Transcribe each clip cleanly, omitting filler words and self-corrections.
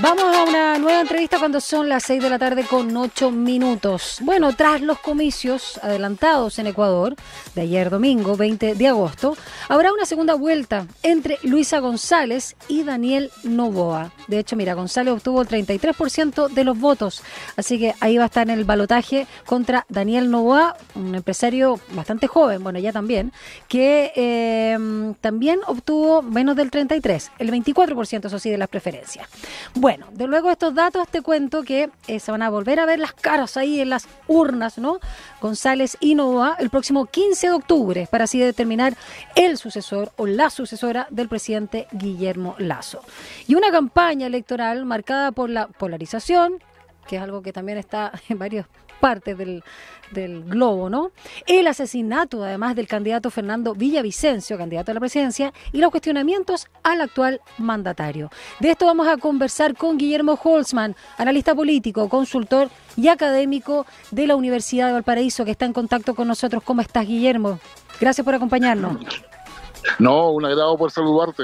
Vamos a una nueva entrevista cuando son las 6 de la tarde con 8 minutos. Bueno, tras los comicios adelantados en Ecuador de ayer domingo 20 de agosto, habrá una segunda vuelta entre Luisa González y Daniel Noboa. De hecho, mira, González obtuvo el 33% de los votos, así que ahí va a estar en el balotaje contra Daniel Noboa, un empresario bastante joven, bueno, ya también, que también obtuvo menos del 33%, el 24%, eso sí, de las preferencias. Bueno, de luego de estos datos te cuento que se van a volver a ver las caras ahí en las urnas, ¿no? González y Noboa el próximo 15 de octubre para así determinar el sucesor o la sucesora del presidente Guillermo Lasso. Y una campaña electoral marcada por la polarización, que es algo que también está en varias partes del globo, ¿no? El asesinato, además, del candidato Fernando Villavicencio, candidato a la presidencia, y los cuestionamientos al actual mandatario. De esto vamos a conversar con Guillermo Holzman, analista político, consultor y académico de la Universidad de Valparaíso, que está en contacto con nosotros. ¿Cómo estás, Guillermo? Gracias por acompañarnos. No, un agrado por saludarte.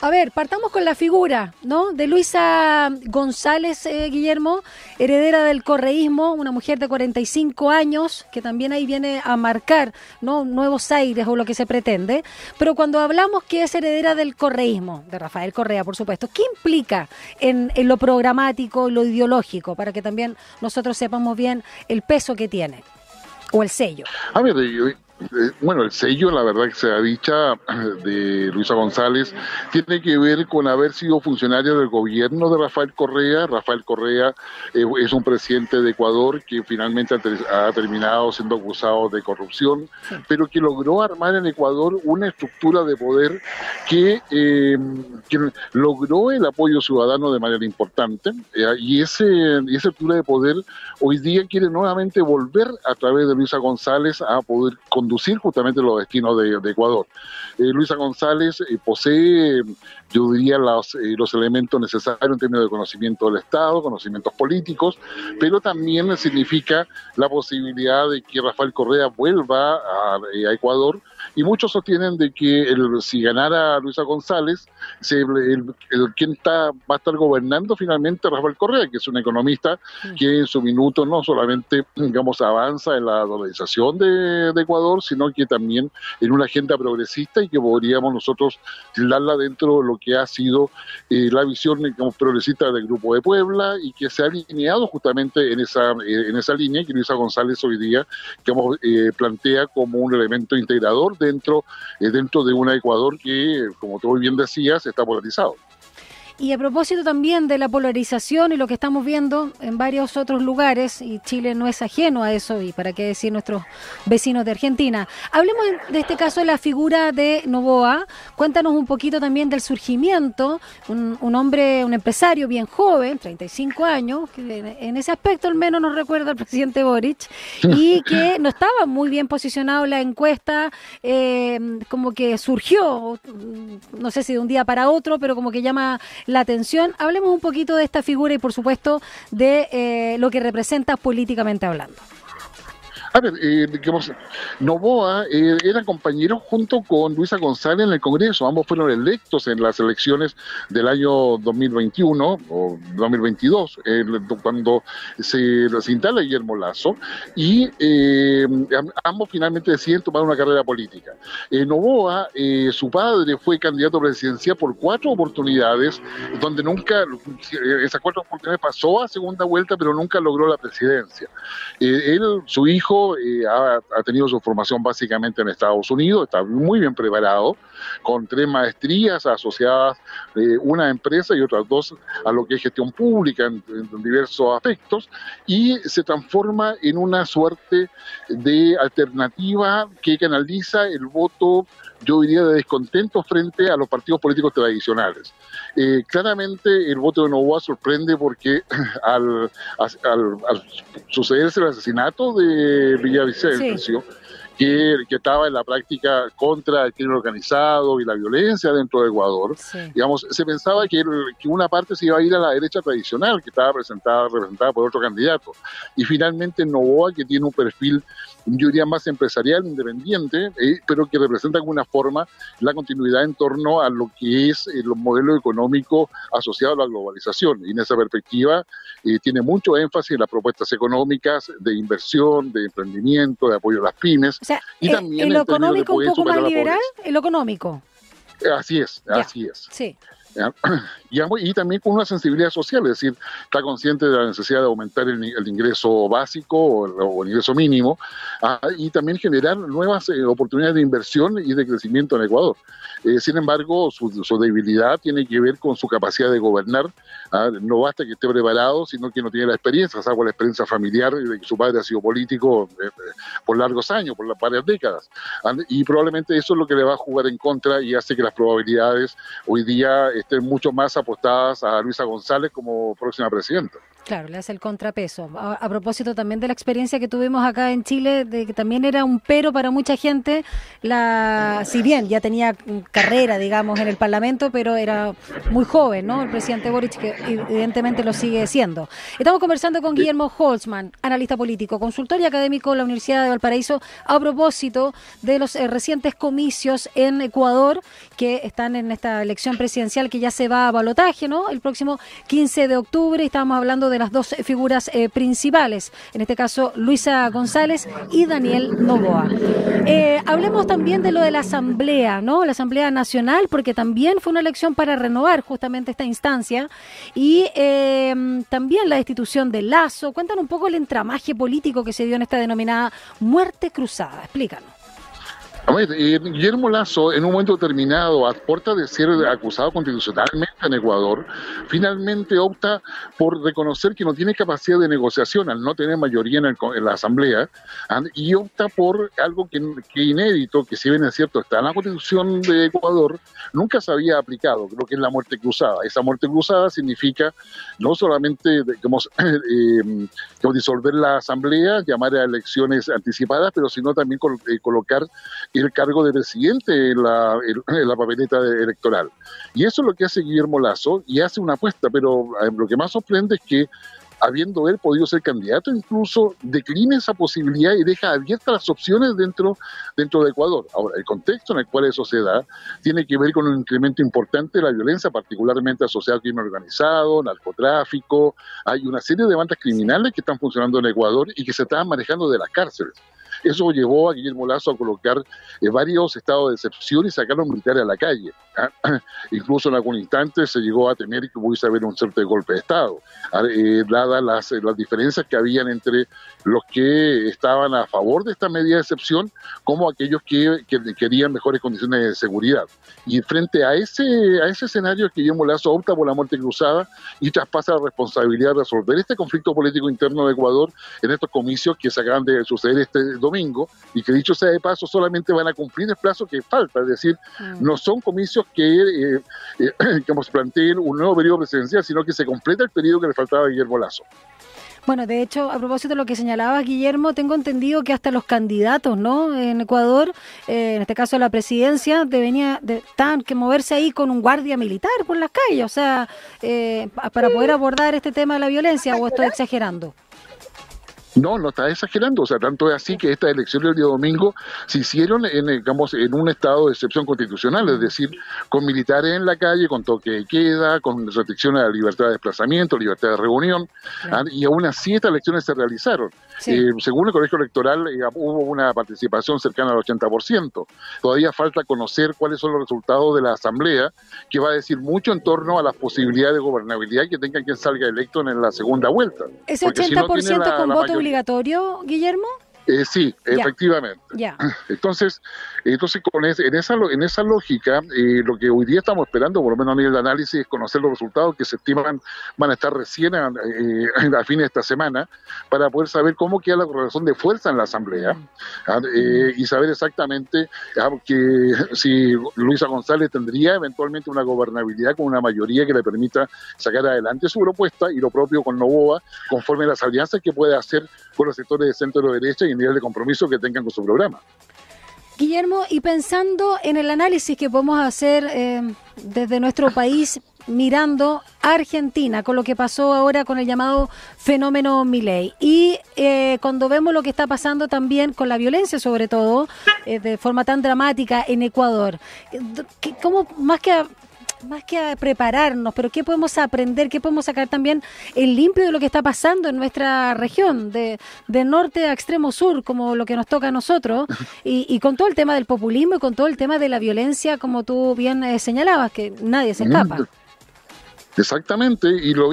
A ver, partamos con la figura, ¿no?, de Luisa González, Guillermo, heredera del correísmo, una mujer de 45 años, que también ahí viene a marcar, ¿no?, nuevos aires o lo que se pretende. Pero cuando hablamos que es heredera del correísmo, de Rafael Correa, por supuesto, ¿qué implica en lo programático y lo ideológico? Para que también nosotros sepamos bien el peso que tiene, o el sello. A ver, bueno, el sello, la verdad que sea dicha, de Luisa González, tiene que ver con haber sido funcionaria del gobierno de Rafael Correa. Rafael Correa es un presidente de Ecuador que finalmente ha terminado siendo acusado de corrupción, pero que logró armar en Ecuador una estructura de poder que logró el apoyo ciudadano de manera importante, y esa estructura de poder hoy día quiere nuevamente volver a través de Luisa González a poder conducir justamente los destinos de Ecuador. Luisa González posee, yo diría, los elementos necesarios en términos de conocimiento del Estado, conocimientos políticos, pero también significa la posibilidad de que Rafael Correa vuelva a Ecuador, y muchos sostienen de que si ganara Luisa González, quien va a estar gobernando finalmente Rafael Correa, que es un economista que en su minuto no solamente, digamos, avanza en la dolarización de Ecuador, sino que también en una agenda progresista, y que podríamos nosotros tildarla dentro de lo que ha sido la visión, digamos, progresista del Grupo de Puebla, y que se ha alineado justamente en esa línea que Luisa González hoy día, digamos, plantea como un elemento integrador dentro de un Ecuador que, como tú bien decías, está polarizado. Y a propósito también de la polarización y lo que estamos viendo en varios otros lugares, y Chile no es ajeno a eso, y para qué decir nuestros vecinos de Argentina, hablemos de este caso de la figura de Noboa. Cuéntanos un poquito también del surgimiento, un hombre, un empresario bien joven, 35 años, que en ese aspecto al menos nos recuerda al presidente Boric, y que no estaba muy bien posicionado en la encuesta, como que surgió, no sé si de un día para otro, pero como que llama la atención. Hablemos un poquito de esta figura y, por supuesto, de lo que representa políticamente hablando. A ver, digamos, Noboa era compañero junto con Luisa González en el Congreso. Ambos fueron electos en las elecciones del año 2021 o 2022, cuando se instala Guillermo Lasso, y ambos finalmente deciden tomar una carrera política. Noboa, su padre fue candidato presidencial por 4 oportunidades, donde nunca, esas 4 oportunidades pasó a segunda vuelta, pero nunca logró la presidencia. Su hijo ha tenido su formación básicamente en Estados Unidos, está muy bien preparado, con 3 maestrías asociadas, una a empresa y otras 2 a lo que es gestión pública en diversos aspectos, y se transforma en una suerte de alternativa que canaliza el voto, yo diría, de descontento frente a los partidos políticos tradicionales. Claramente el voto de Noboa sorprende porque al sucederse el asesinato de Villavicencio, que estaba en la práctica contra el crimen organizado y la violencia dentro de Ecuador. Sí. Digamos, se pensaba que una parte se iba a ir a la derecha tradicional, que estaba representada por otro candidato. Y finalmente Noboa, que tiene un perfil, yo diría, más empresarial, independiente, pero que representa de alguna forma la continuidad en torno a lo que es el modelo económico asociado a la globalización. Y en esa perspectiva tiene mucho énfasis en las propuestas económicas de inversión, de emprendimiento, de apoyo a las pymes. O sea, y también ¿en lo económico un poco más liberal? ¿En lo económico? Así es, así es. Sí. Y también con una sensibilidad social, es decir, está consciente de la necesidad de aumentar el ingreso básico o el ingreso mínimo, y también generar nuevas oportunidades de inversión y de crecimiento en Ecuador. Sin embargo, su debilidad tiene que ver con su capacidad de gobernar. No basta que esté preparado, sino que no tiene la experiencia, salvo la experiencia familiar de que su padre ha sido político por largos años, por varias décadas. Y probablemente eso es lo que le va a jugar en contra y hace que las probabilidades hoy día estén mucho más apostadas a Luisa González como próxima presidenta. Claro, le hace el contrapeso. A propósito también de la experiencia que tuvimos acá en Chile, de que también era un pero para mucha gente, si bien ya tenía carrera, digamos, en el Parlamento, pero era muy joven, ¿no? El presidente Boric, que evidentemente lo sigue siendo. Estamos conversando con Guillermo Holtzman, analista político, consultor y académico de la Universidad de Valparaíso, a propósito de los recientes comicios en Ecuador, que están en esta elección presidencial que ya se va a balotaje, ¿no? El próximo 15 de octubre, estábamos hablando de las dos figuras principales, en este caso Luisa González y Daniel Noboa. Hablemos también de lo de la Asamblea, ¿no? La Asamblea Nacional, porque también fue una elección para renovar justamente esta instancia, y también la destitución de Lasso. Cuéntanos un poco el entramaje político que se dio en esta denominada muerte cruzada. Explícanos. A ver, Guillermo Lasso, en un momento determinado, a puerta de ser acusado constitucionalmente en Ecuador, finalmente opta por reconocer que no tiene capacidad de negociación al no tener mayoría en la Asamblea, y opta por algo que inédito, que si bien es cierto está en la Constitución de Ecuador, nunca se había aplicado, lo que es la muerte cruzada. Esa muerte cruzada significa no solamente disolver la Asamblea, llamar a elecciones anticipadas, pero sino también colocar el cargo de presidente en la papeleta electoral. Y eso es lo que hace Guillermo Lasso, y hace una apuesta, pero lo que más sorprende es que, habiendo él podido ser candidato, incluso declina esa posibilidad y deja abiertas las opciones dentro de Ecuador. Ahora, el contexto en el cual eso se da tiene que ver con un incremento importante de la violencia, particularmente asociada al crimen organizado, narcotráfico. Hay una serie de bandas criminales que están funcionando en Ecuador y que se están manejando de las cárceles. Eso llevó a Guillermo Lasso a colocar varios estados de excepción y sacar a los militares a la calle. Incluso en algún instante se llegó a temer que pudiese haber un cierto golpe de Estado, dadas las diferencias que habían entre los que estaban a favor de esta medida de excepción como aquellos que querían mejores condiciones de seguridad. Y frente a ese escenario, Guillermo Lasso opta por la muerte cruzada y traspasa la responsabilidad de resolver este conflicto político interno de Ecuador en estos comicios que se acaban de suceder este domingo, y que, dicho sea de paso, solamente van a cumplir el plazo que falta, es decir, no son comicios que planteen un nuevo periodo presidencial, sino que se completa el periodo que le faltaba a Guillermo Lasso. Bueno, de hecho, a propósito de lo que señalabas, Guillermo, tengo entendido que hasta los candidatos, ¿no?, en Ecuador, en este caso la presidencia, estaban que moverse ahí con un guardia militar por las calles, o sea, para poder abordar este tema de la violencia, ¿o estoy exagerando? No está exagerando, o sea, tanto es así que estas elecciones del día domingo se hicieron en un estado de excepción constitucional, es decir, con militares en la calle, con toque de queda, con restricciones a la libertad de desplazamiento, libertad de reunión, claro. Y aún así estas elecciones se realizaron. Sí. Según el Colegio Electoral, hubo una participación cercana al 80%. Todavía falta conocer cuáles son los resultados de la Asamblea, que va a decir mucho en torno a las posibilidades de gobernabilidad que tenga quien salga electo en la segunda vuelta. ¿Ese 80% si no con voto obligatorio, Guillermo? Sí, ya. Efectivamente. Ya. Entonces en esa lógica, lo que hoy día estamos esperando, por lo menos a nivel de análisis, es conocer los resultados que se estiman van a estar recién a fines de esta semana, para poder saber cómo queda la correlación de fuerza en la Asamblea, y saber exactamente que si Luisa González tendría eventualmente una gobernabilidad con una mayoría que le permita sacar adelante su propuesta, y lo propio con Noboa, conforme a las alianzas que puede hacer con los sectores de centro derecha y y el nivel de compromiso que tengan con su programa. Guillermo, y pensando en el análisis que podemos hacer desde nuestro país, mirando a Argentina, con lo que pasó ahora con el llamado fenómeno Milei, y cuando vemos lo que está pasando también con la violencia, sobre todo, de forma tan dramática en Ecuador, ¿cómo, más que a prepararnos, pero qué podemos aprender, qué podemos sacar también en limpio de lo que está pasando en nuestra región, de norte a extremo sur, como lo que nos toca a nosotros, y con todo el tema del populismo y con todo el tema de la violencia, como tú bien señalabas, que nadie se escapa? Exactamente, y yo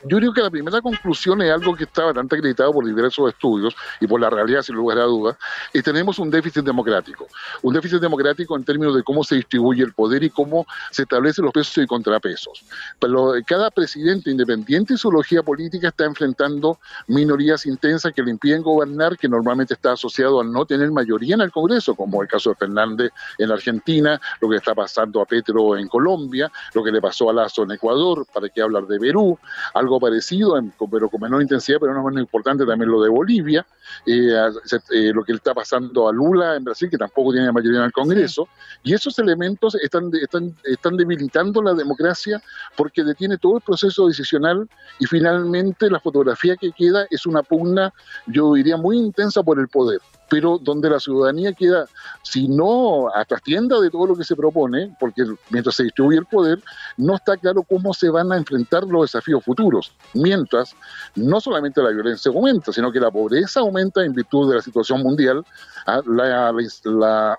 creo que la primera conclusión es algo que está bastante acreditado por diversos estudios y por la realidad, sin lugar a dudas, y tenemos un déficit democrático en términos de cómo se distribuye el poder y cómo se establecen los pesos y contrapesos. Pero cada presidente, independiente de su ideología política, está enfrentando minorías intensas que le impiden gobernar, que normalmente está asociado a no tener mayoría en el Congreso, como el caso de Fernández en Argentina, lo que está pasando a Petro en Colombia, lo que le pasó a Lasso en Ecuador, para qué hablar de Perú, algo parecido, pero con menor intensidad, pero no menos importante también lo de Bolivia, lo que le está pasando a Lula en Brasil, que tampoco tiene mayoría en el Congreso, y esos elementos están debilitando la democracia porque detiene todo el proceso decisional y finalmente la fotografía que queda es una pugna, yo diría, muy intensa por el poder, pero donde la ciudadanía queda, si no a trastienda de todo lo que se propone, porque mientras se distribuye el poder, no está claro cómo se van a enfrentar los desafíos futuros. Mientras, no solamente la violencia aumenta, sino que la pobreza aumenta en virtud de la situación mundial, la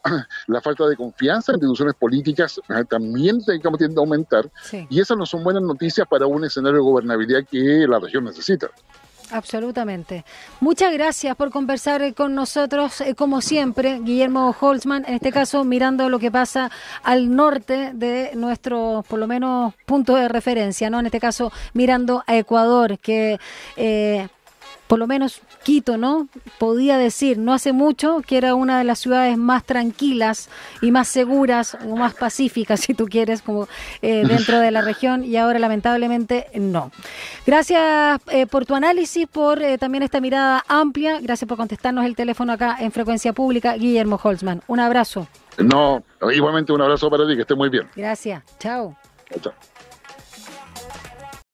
falta de confianza en instituciones políticas también tiende a aumentar, sí. Y esas no son buenas noticias para un escenario de gobernabilidad que la región necesita. Absolutamente. Muchas gracias por conversar con nosotros, como siempre, Guillermo Holtzman, en este caso mirando lo que pasa al norte de nuestro, por lo menos, punto de referencia, ¿no? En este caso, mirando a Ecuador, que por lo menos Quito, ¿no? Podía decir, no hace mucho, que era una de las ciudades más tranquilas y más seguras, o más pacíficas, si tú quieres, como dentro de la región, y ahora lamentablemente no. Gracias por tu análisis, por también esta mirada amplia. Gracias por contestarnos el teléfono acá en Frecuencia Pública, Guillermo Holtzman. Un abrazo. No, igualmente un abrazo para ti, que estés muy bien. Gracias. Chao. Chao.